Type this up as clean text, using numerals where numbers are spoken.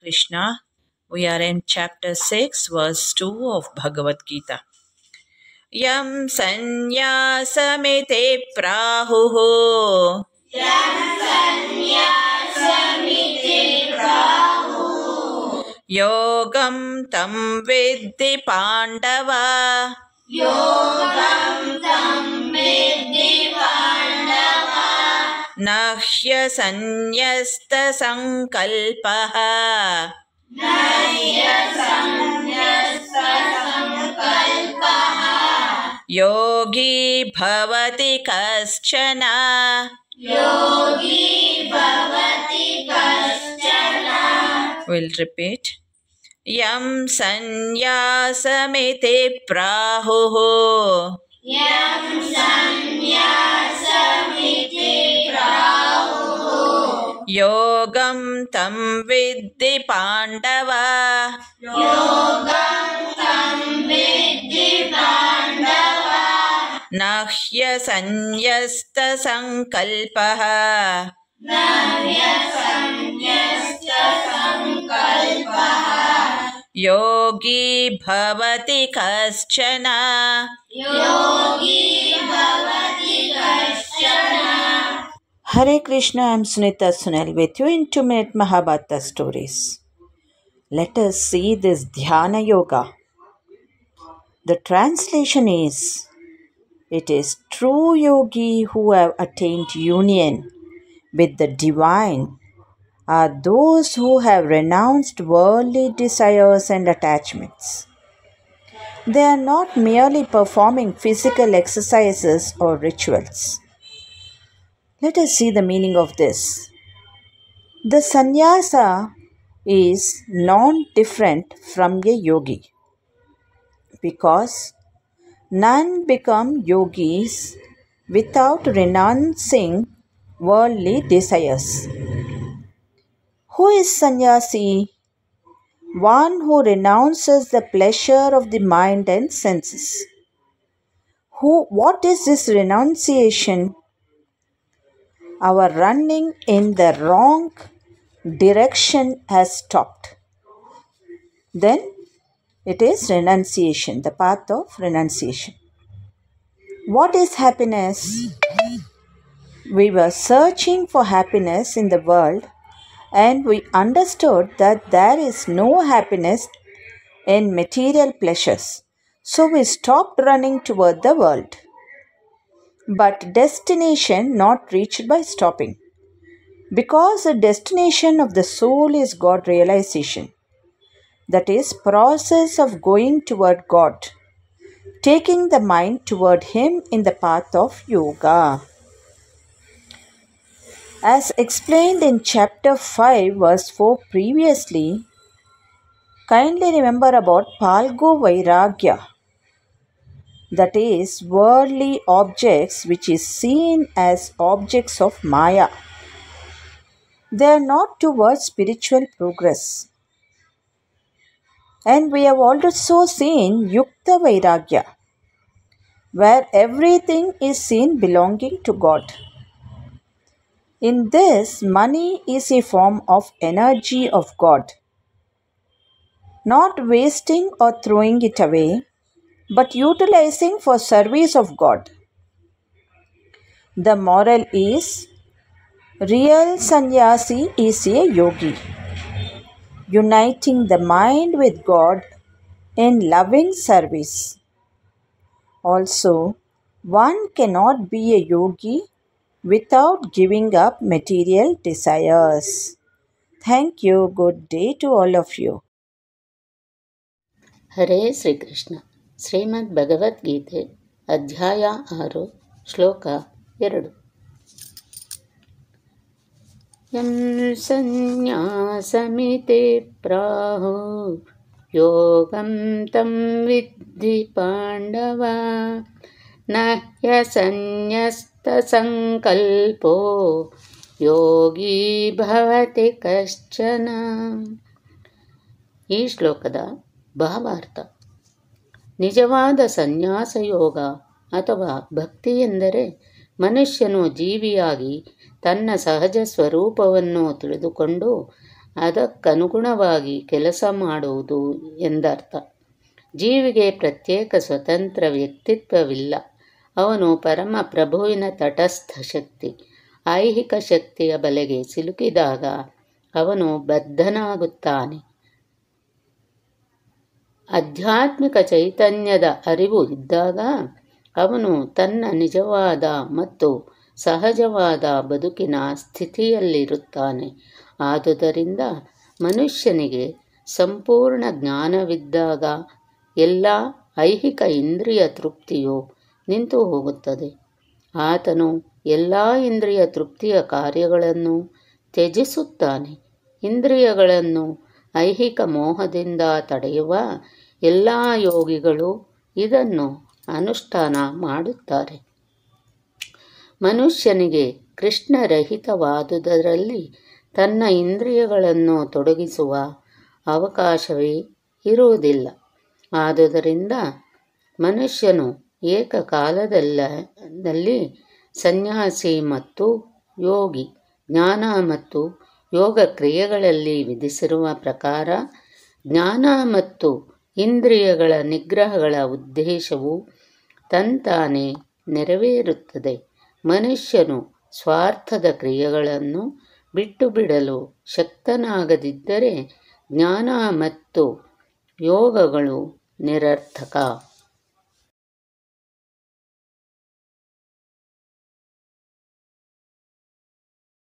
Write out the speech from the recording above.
Krishna. We are in chapter 6, verse 2 of Bhagavad Gita. Yam sanyasamite prahuhu yogam tam vidhi pandava nahya sanyasta sankalpaha yogi bhavati kaschana. We'll repeat. Yam sanyasamite prahuhu yogam tam vidhi pandava nahya sanyasta sankalpaha yogi bhavati kaschana. Hare Krishna, I am Sunita Sunel with you in 2-minute Mahabharata stories. Let us see this Dhyana Yoga. The translation is, it is true yogi who have attained union with the divine are those who have renounced worldly desires and attachments. They are not merely performing physical exercises or rituals. Let us see the meaning of this. The sannyasa is non-different from a yogi because none become yogis without renouncing worldly desires. Who is sannyasi? One who renounces the pleasure of the mind and senses. What is this renunciation? Our running in the wrong direction has stopped. Then it is renunciation, the path of renunciation. What is happiness? We were searching for happiness in the world and we understood that there is no happiness in material pleasures. So we stopped running toward the world. But destination not reached by stopping. Because the destination of the soul is God realization. That is process of going toward God. Taking the mind toward Him in the path of yoga. As explained in chapter 5 verse 4 previously, kindly remember about Palgo Vairagya, that is worldly objects which is seen as objects of Maya. They are not towards spiritual progress. And we have also seen Yukta Vairagya, where everything is seen belonging to God. In this, money is a form of energy of God. Not wasting or throwing it away, but utilizing for service of God. The moral is, real sannyasi is a yogi, uniting the mind with God in loving service. Also, one cannot be a yogi without giving up material desires. Thank you. Good day to all of you. ಹರೇ ಶ್ರೀಕೃಷ್ಣ. ಶ್ರೀಮದ್ ಭಗವದ್ಗೀತೆ ಅಧ್ಯಾಯ 6 ಶ್ಲೋಕ 2. M ಸನ್ಯಾಸಮಿತೆ ಪ್ರಾಹು ಯೋಗಂ ತಂ ವಿದ್ಧಿ ಪಾಂಡವ ನ ಹ್ಯಸನ್ಯಸ್ತ ಸಂಕಲ್ಪೋ ಯೋಗಿ ಭವತಿ ಕಶ್ಚನ. ಈ ಶ್ಲೋಕದ ಭಾವಾರ್ಥ: ನಿಜವಾದ ಸನ್ಯಾಸ ಯೋಗ ಅಥವಾ ಭಕ್ತಿ ಎಂದರೆ ಮನುಷ್ಯನು ಜೀವಿಯಾಗಿ ತನ್ನ ಸಹಜ ಸ್ವರೂಪವನ್ನು ತಿಳಿದುಕೊಂಡು ಅದಕ್ಕನುಗುಣವಾಗಿ ಕೆಲಸ ಮಾಡುವುದು ಎಂದರ್ಥ. ಜೀವಿಗೆ ಪ್ರತ್ಯೇಕ ಸ್ವತಂತ್ರ ವ್ಯಕ್ತಿತ್ವವಿಲ್ಲ. ಅವನು ಪರಮ ಪ್ರಭುವಿನ ತಟಸ್ಥ ಶಕ್ತಿ. ಐಹಿಕ ಶಕ್ತಿಯ ಬಲೆಗೆ ಸಿಲುಕಿದಾಗ ಅವನು ಬದ್ಧನಾಗುತ್ತಾನೆ. ಆಧ್ಯಾತ್ಮಿಕ ಚೈತನ್ಯದ ಅರಿವು ಇದ್ದಾಗ ಅವನು ತನ್ನ ನಿಜವಾದ ಮತ್ತು ಸಹಜವಾದ ಬದುಕಿನ ಸ್ಥಿತಿಯಲ್ಲಿರುತ್ತಾನೆ. ಆದುದರಿಂದ ಮನುಷ್ಯನಿಗೆ ಸಂಪೂರ್ಣ ಜ್ಞಾನವಿದ್ದಾಗ ಎಲ್ಲ ಐಹಿಕ ಇಂದ್ರಿಯ ತೃಪ್ತಿಯು ನಿಂತು ಹೋಗುತ್ತದೆ. ಆತನು ಎಲ್ಲ ಇಂದ್ರಿಯ ತೃಪ್ತಿಯ ಕಾರ್ಯಗಳನ್ನು ತ್ಯಜಿಸುತ್ತಾನೆ. ಇಂದ್ರಿಯಗಳನ್ನು ಐಹಿಕ ಮೋಹದಿಂದ ತಡೆಯುವ ಎಲ್ಲ ಯೋಗಿಗಳು ಇದನ್ನು ಅನುಷ್ಠಾನ ಮಾಡುತ್ತಾರೆ. ಮನುಷ್ಯನಿಗೆ ಕೃಷ್ಣರಹಿತವಾದುದರಲ್ಲಿ ತನ್ನ ಇಂದ್ರಿಯಗಳನ್ನು ತೊಡಗಿಸುವ ಅವಕಾಶವೇ ಇರುವುದಿಲ್ಲ. ಆದುದರಿಂದ ಮನುಷ್ಯನು ಏಕಕಾಲದಲ್ಲಿ ಸನ್ಯಾಸಿ ಮತ್ತು ಯೋಗಿ. ಜ್ಞಾನ ಮತ್ತು ಯೋಗ ಕ್ರಿಯೆಗಳಲ್ಲಿ ವಿಧಿಸಿರುವ ಪ್ರಕಾರ ಜ್ಞಾನ ಮತ್ತು ಇಂದ್ರಿಯಗಳ ನಿಗ್ರಹಗಳ ಉದ್ದೇಶವು ತಂತಾನೇ ನೆರವೇರುತ್ತದೆ. ಮನುಷ್ಯನು ಸ್ವಾರ್ಥದ ಕ್ರಿಯೆಗಳನ್ನು ಬಿಟ್ಟು ಬಿಡಲು ಶಕ್ತನಾಗದಿದ್ದರೆ ಜ್ಞಾನ ಮತ್ತು ಯೋಗಗಳು ನಿರರ್ಥಕ.